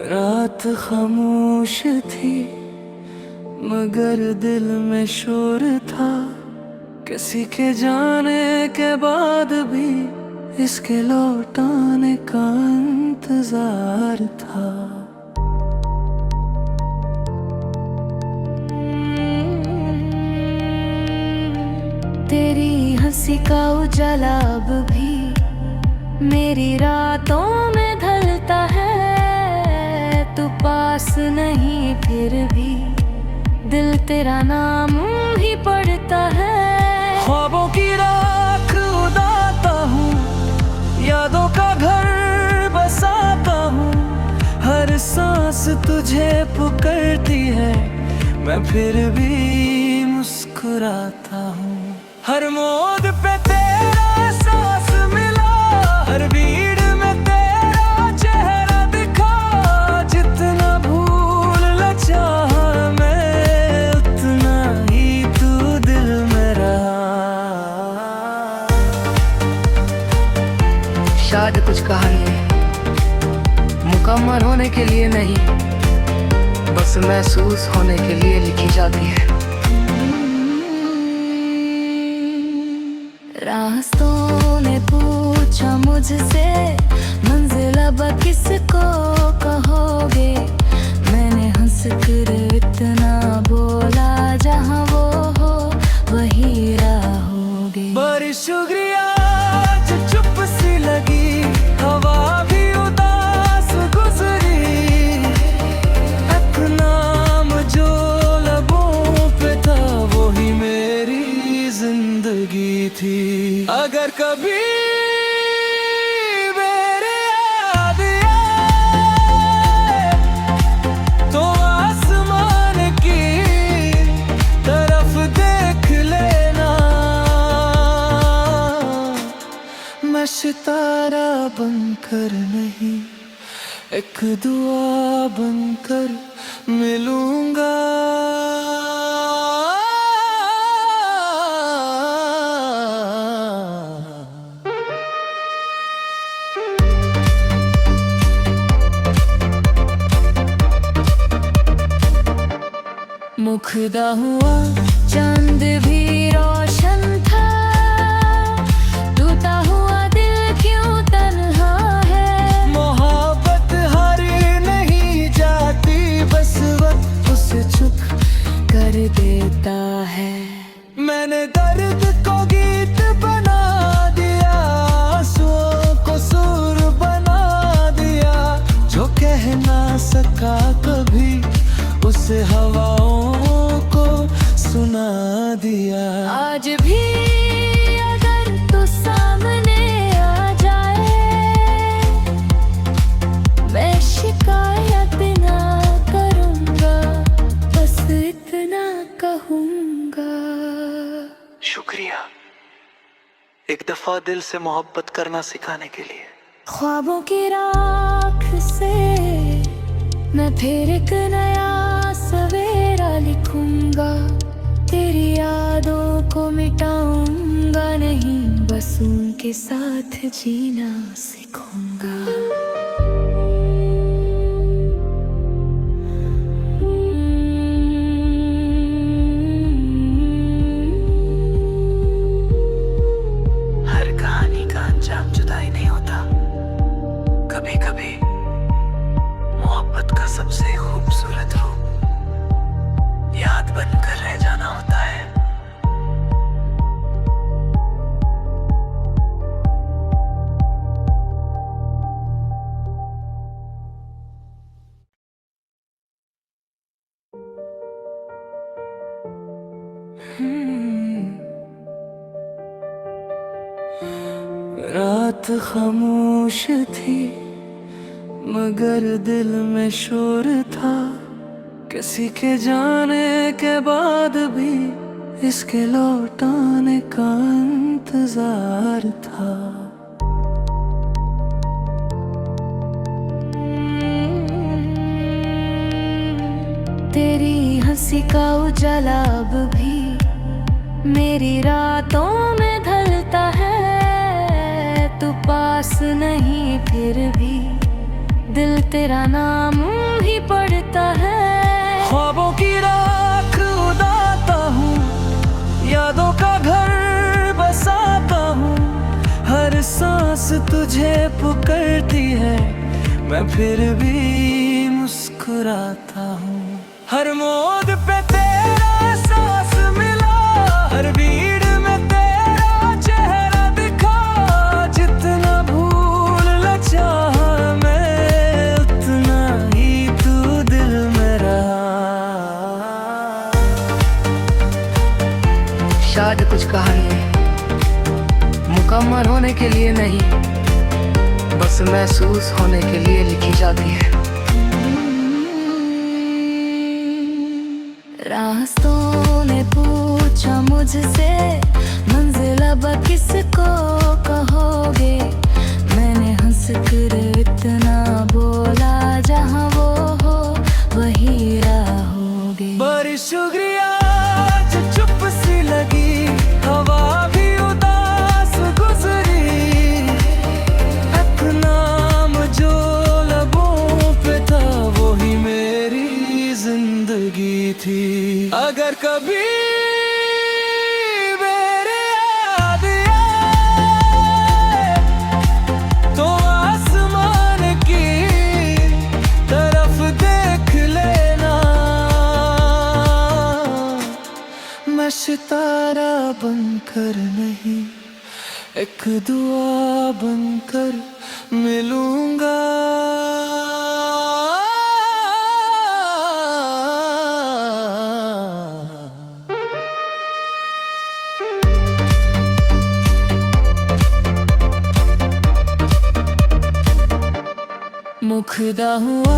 रात खामोश थी मगर दिल में शोर था। किसी के जाने के बाद भी इसके लौटाने का इंतजार था। तेरी हंसी का उजाला अब भी मेरी रातों में ढलता है। तू पास नहीं फिर भी दिल तेरा नाम ही पढ़ता है। ख्वाबों की राख उड़ाता हूँ, यादों का घर बसाता हूँ। हर सांस तुझे पुकारती है, मैं फिर भी मुस्कुराता हूँ। हर मोड़ पे तेरा सांस मिला, हर भीड़ में तेरा चेहरा दिखा। जितना भूल न चाहा मैं, उतना ही तू दिल में रहा। शायद कुछ कहानी मुकम्मल होने के लिए नहीं, बस महसूस होने के लिए लिखी जाती है। रास्तों ने पूछा मुझसे, मंजिल अब किसको कहोगे। मैंने हंस कर इतना बोला, जहाँ वो हो वही रहोगे। बड़ी शुक्रिया जो चुप सी लगी, हवा भी उदास गुजरी। अपना जो लबों पे था वही मेरी जिंदगी थी। अगर कभी मेरे याद आए तो आसमान की तरफ देख लेना। मैं सितारा बनकर नहीं, एक दुआ बनकर मिलूंगा। मुखदा हुआ चांद भी रोशन था, टूटा हुआ दिल क्यों तन्हा है। मोहब्बत हारी नहीं जाती, बस वक्त उसे चुप कर देता है। मैंने दर्द को गीत बना दिया, आंसुओं को सुर बना दिया। जो कह ना सका कभी, उसे हवाओं को सुना दिया। आज भी अगर तू सामने आ जाए, मैं शिकायत ना करूँगा, बस इतना कहूँगा। शुक्रिया एक दफा दिल से मोहब्बत करना सिखाने के लिए। ख्वाबों की राख से मैं फिर एक नया सवेरा लिखूंगा। तेरी यादों को मिटाऊंगा नहीं, बस उनके साथ जीना सीखूंगा। हर कहानी का अंजाम जुदाई नहीं होता। कभी कभी मोहब्बत का सबसे खूबसूरत रूप याद बनकर रह जाना होता है। रात खामोश थी मगर दिल में शोर था। किसी के जाने के बाद भी इसके लौटाने का इंतजार था। तेरी हंसी का उजाला अब भी मेरी रातों में ढलता है। तू पास नहीं फिर भी दिल तेरा नाम ही पढ़ता है। ख्वाबों की राख उड़ाता हूँ, यादों का घर बसाता हूँ। हर सांस तुझे पुकारती है, मैं फिर भी मुस्कुराता हूँ। हर मोड़ पे तेरा सांस मिला, हर भीड़ में तेरा चेहरा दिखा। जितना भूल न चाहा मैं, उतना ही तू दिल में रहा। शायद कुछ कहानी मुकम्मल होने के लिए नहीं, बस महसूस होने के लिए लिखी जाती है। रास्तों ने पूछा मुझसे, मंजिल अब किसको कहोगे। मैंने हंस कर इतना बोला, जहाँ वो हो वही रहोगे। बड़ी शुक्रिया जो चुप सी लगी, हवा भी उदास गुजरी। अपना नाम जो लबों पे था, वो ही मेरी जिंदगी थी। अगर कभी मेरे याद आए, तो आसमान की तरफ देख लेना। मैं सितारा बनकर नहीं, एक दुआ बनकर मिलूंगा। मुखदा हुआ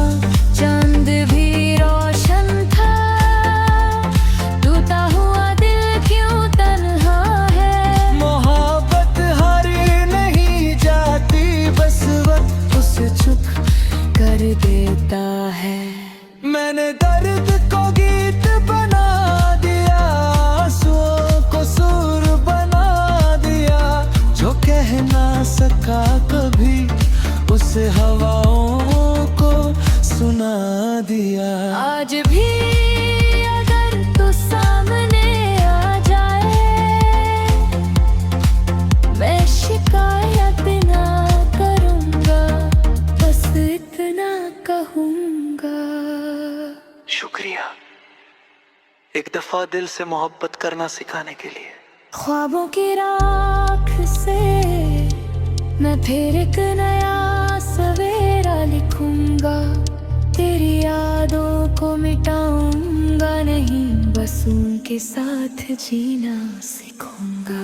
चांद भी रोशन था, टूटा हुआ दिल क्यों तन्हा है। मोहब्बत हारी नहीं जाती, बस वक्त उसे चुप कर देता है। मैंने दर्द को गीत बना दिया, आंसुओं को सुर बना दिया। जो कह ना सका कभी, उसे हवाओं को सुना दिया। आज भी अगर तू सामने आ जाए, मैं शिकायत ना करूँगा, बस इतना कहूँगा। शुक्रिया एक दफा दिल से मोहब्बत करना सिखाने के लिए। ख्वाबों की राख से मैं फिर एक नया सवेरा लिखूंगा। तेरी यादों को मिटाऊंगा नहीं, बस उनके साथ जीना सीखूंगा।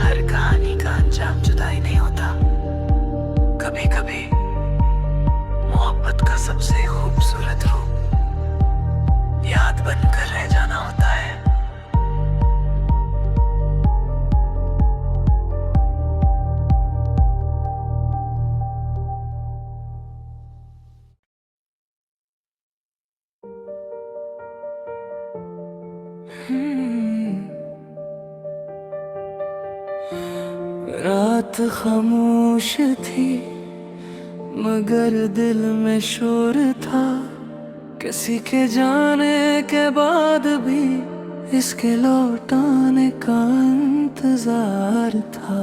हर कहानी का अंजाम जुदाई नहीं होता। कभी कभी मोहब्बत का सबसे खूबसूरत रूप याद बनकर रह जाना होता है। रात खामोश थी, मगर दिल में शोर था। किसी के जाने के बाद भी इसके लौटाने का इंतजार था।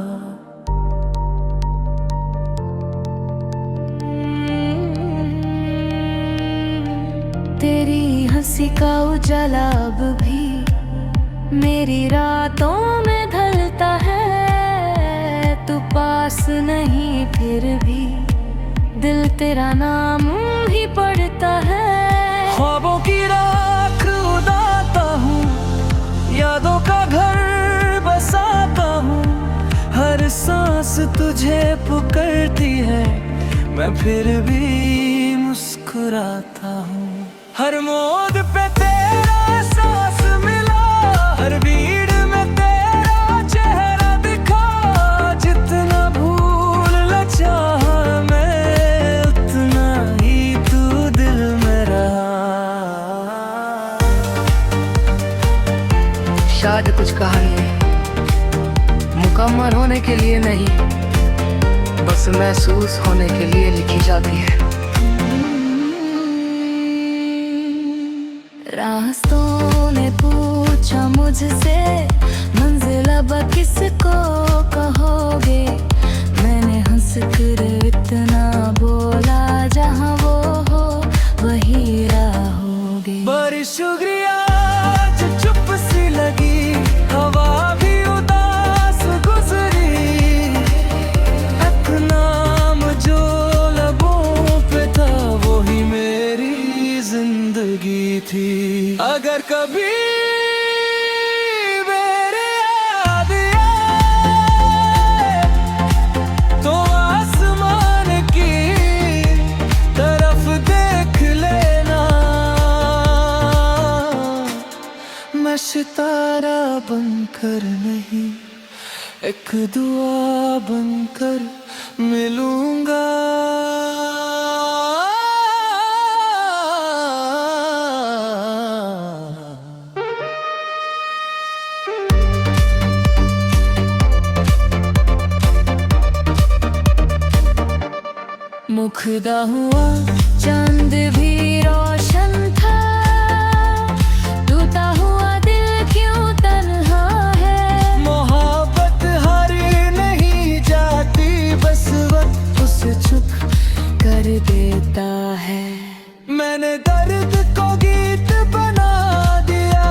तेरी हंसी का उजाला अब भी मेरी रातों में ढलता है। तू पास नहीं फिर भी दिल तेरा नाम ही पढ़ता है। ख्वाबों की राख उड़ाता हूँ, यादों का घर बसाता हूँ। हर सांस तुझे पुकारती है, मैं फिर भी मुस्कुराता हूँ। हर मोड़ पे तेरा सांस मिला, हर भीड़ में तेरा चेहरा दिखा। जितना भूल न चाहा मैं, उतना ही तू दिल के लिए नहीं, बस महसूस होने के लिए लिखी जाती है। रास्तों ने पूछा मुझसे, मंजिल अब किसको कहोगे? मैंने हंस कर इतना बोला, जहाँ वो हो वही रहोगे। बड़ी शुक्रिया जो चुप सी लगी, हवा भी उदास गुजरी। नाम जो लबों पे था वही मेरी जिंदगी थी। अगर कभी मेरे याद आए तो आसमान की तरफ देख लेना। मैं सितारा बनकर नहीं, एक दुआ बनकर मिलूंगा। मुखदा हुआ चांद भी रोशन था, टूटा हुआ दिल क्यों तन्हा है? मोहब्बत हारी नहीं जाती, बस वक्त उसे चुप कर देता है। मैंने दर्द को गीत बना दिया,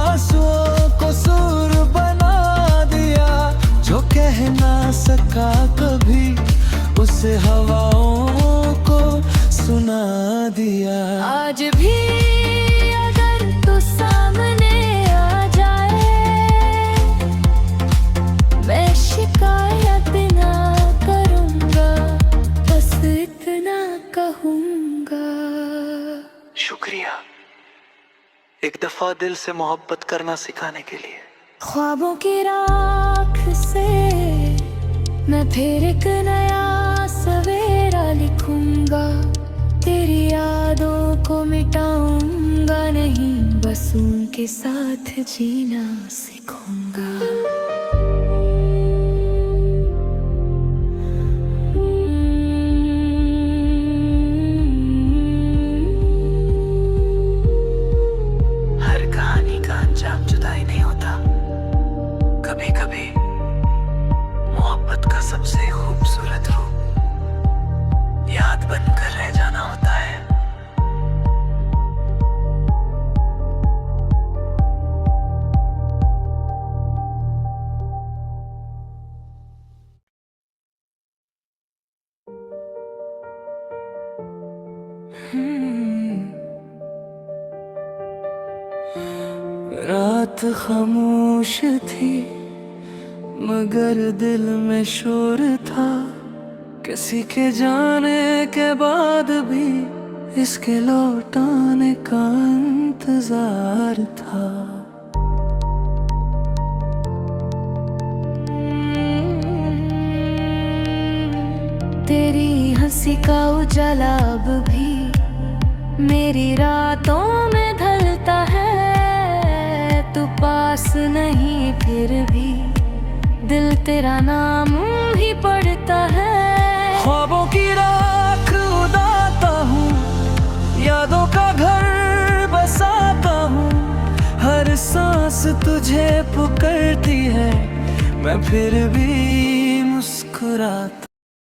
आंसुओं को सुर बना दिया। जो कह ना सका कभी, उसे हवाओं को सुना दिया। आज भी अगर तू सामने आ जाए, मैं शिकायत ना करूँगा, बस इतना कहूँगा। शुक्रिया एक दफा दिल से मोहब्बत करना सिखाने के लिए। ख्वाबों की राख से मैं फिर एक नया सवेरा लिखूंगा। तेरी यादों को मिटाऊंगा नहीं, बस उनके साथ जीना सीखूंगा। हर कहानी का अंजाम जुदाई नहीं होता। कभी कभी मोहब्बत का सबसे खूबसूरत रूप याद बनकर रह जाना होता है। रात खामोश थी मगर दिल में शोर था। किसी के जाने के बाद भी इसके लौटाने का इंतजार था। तेरी हंसी का उजाला अब भी मेरी रातों में ढलता है। तू पास नहीं फिर भी दिल तेरा नाम ही पढ़ता है। ख्वाबों की राख उड़ाता हूँ, यादों का घर बसाता हूँ। हर सांस तुझे पुकारती है, मैं फिर भी मुस्कुराता